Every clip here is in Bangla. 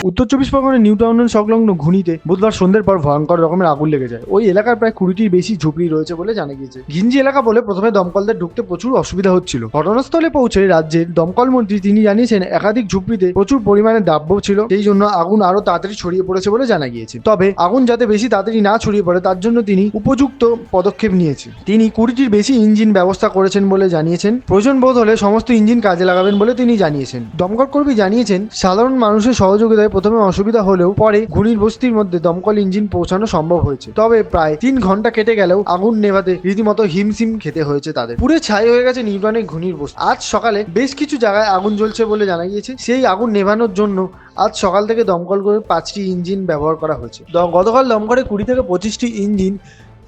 উত্তর চব্বিশ পরগনার নিউ টাউন সংলগ্ন ঘুনিতে বুধবার সন্ধ্যের পর ভয়ঙ্কর রকমের আগুন লেগে যায়। ওই এলাকার প্রায় 20টির বেশি ঝুপড়ি রয়েছে বলে জানা গিয়েছে। ঘিঞ্জি এলাকা বলে প্রথমে দমকলদের ঢুকতে প্রচুর অসুবিধা হচ্ছিল। ঘটনাস্থলে পৌঁছে রাজ্যের দমকল মন্ত্রী তিনি জানিয়েছেন একাধিক ঝুপড়িতে প্রচুর পরিমাণে দ্রাব্য ছিল, সেই জন্য আগুন আরো তাড়াতাড়ি ছড়িয়ে পড়েছে বলে জানা গিয়েছে। তবে আগুন যাতে বেশি তাড়াতাড়ি না ছড়িয়ে পড়ে তার জন্য তিনি উপযুক্ত পদক্ষেপ নিয়েছে। তিনি 20টির বেশি ইঞ্জিন ব্যবস্থা করেছেন বলে জানিয়েছেন। প্রয়োজন বোধ হলে সমস্ত ইঞ্জিন কাজে লাগাবেন বলে তিনি জানিয়েছেন। দমকল কর্মী জানিয়েছেন সাধারণ মানুষের সহযোগিতায় প্রথমে অসুবিধা হলেও পরে ঘুনির বস্তির মধ্যে দমকল ইঞ্জিন পৌঁছানো সম্ভব হয়েছে। তবে প্রায় 3 ঘন্টা কেটে গেলেও আগুন নেভাতে রীতিমতো হিমশিম খেতে হয়েছে তাদের। পুরো ছাই হয়ে গেছে নিউটনের ঘুনির বস্তি। আজ সকালে বেশ কিছু জায়গায় আগুন জ্বলছে বলে জানা গিয়েছে। সেই আগুন নেভানোর জন্য আজ সকাল থেকে দমকল করে 5টি ইঞ্জিন ব্যবহার করা হয়েছে। গতকাল দমকলে 20 থেকে 25টি ইঞ্জিন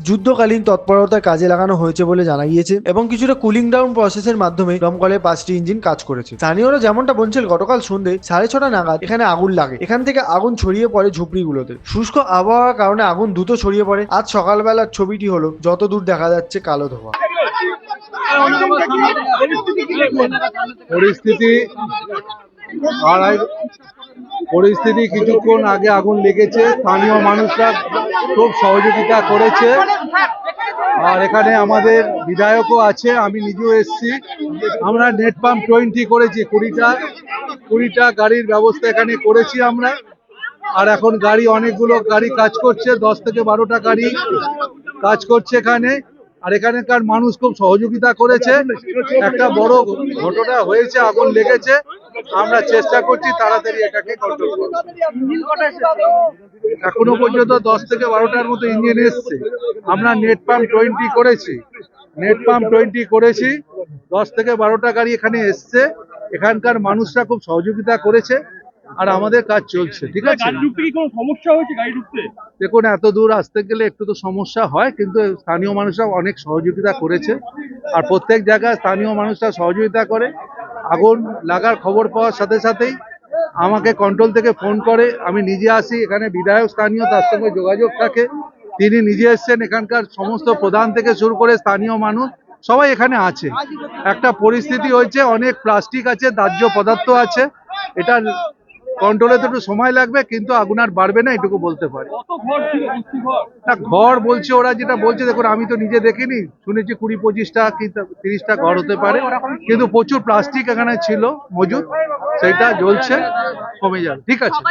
যুদ্ধকালীন তৎপরতায় কাজে লাগানো হয়েছে বলে জানা গিয়েছে এবং কিছুটা কুলিং ডাউন প্রসেসের মাধ্যমে দমকলে 5টি ইঞ্জিন কাজ করেছে। স্থানীয়রা যেমনটা বলছেন গতকাল সন্ধ্যে 6:30 নাগাদ এখানে আগুন লাগে। এখান থেকে আগুন ছড়িয়ে পড়ে ঝুপড়িগুলোতে। শুষ্ক আবহাওয়ার কারণে আগুন দ্রুত ছড়িয়ে পড়ে। আজ সকালবেলার ছবিটি হলো যত দূর দেখা যাচ্ছে কালো ধোঁয়া। পরিস্থিতি কিছুক্ষণ আগে আগুন লেগেছে, স্থানীয় মানুষরা খুব সহযোগিতা করেছে। আর এখানে আমাদের বিধায়কও আছে, আমি নিজেও এসেছি। আমরা নেট পাম্প 20 করেছি, 20টা গাড়ির ব্যবস্থা এখানে করেছি আমরা। আর এখন অনেকগুলো গাড়ি কাজ করছে, 10 থেকে 12টা গাড়ি কাজ করছে এখানে। আর এখানকার মানুষ খুব সহযোগিতা করেছে। একটা বড় ঘটনা হয়েছে, আগুন লেগেছে। আমরা চেষ্টা করছি তাড়াতাড়ি এটাকে কন্ট্রোল করতে। এখনো পর্যন্ত 10 থেকে 12টার মতো ইঞ্জিন এসছে। আমরা নেট পাম্প 20 করেছি, 10 থেকে 12টা গাড়ি এখানে এসছে। এখানকার মানুষরা খুব সহযোগিতা করেছে আর আমাদের কাজ চলছে। ঠিক আছে, দেখুন এত দূর আসতে গেলে একটু তো সমস্যা হয়, কিন্তু স্থানীয় মানুষরা অনেক সহযোগিতা করেছে। আর প্রত্যেক জায়গায় স্থানীয় মানুষরা সহযোগিতা করে। আগুন লাগার খবর পাওয়ার সাথে সাথেই আমাকে কন্ট্রোল থেকে ফোন করে, আমি নিজে আসি। এখানে বিধায়ক স্থানীয় তার সঙ্গে যোগাযোগ থাকে, তিনি নিজে এসছেন। এখানকার সমস্ত প্রধান থেকে শুরু করে স্থানীয় মানুষ সবাই এখানে আছে। একটা পরিস্থিতি হয়েছে, অনেক প্লাস্টিক আছে, দাহ্য পদার্থ আছে। এটা কন্ট্রোলে তো একটু সময় লাগবে, কিন্তু আগুন আর বাড়বে না এটুকু বলতে পারি। না, ঘর বলছে ওরা, যেটা বলছে দেখুন আমি তো নিজে দেখিনি, শুনেছি 20-25টা কি 30টা ঘর হতে পারে, কিন্তু প্রচুর প্লাস্টিক এখানে ছিল মজুদ, সেটা জ্বলছে, কমে যাবে। ঠিক আছে।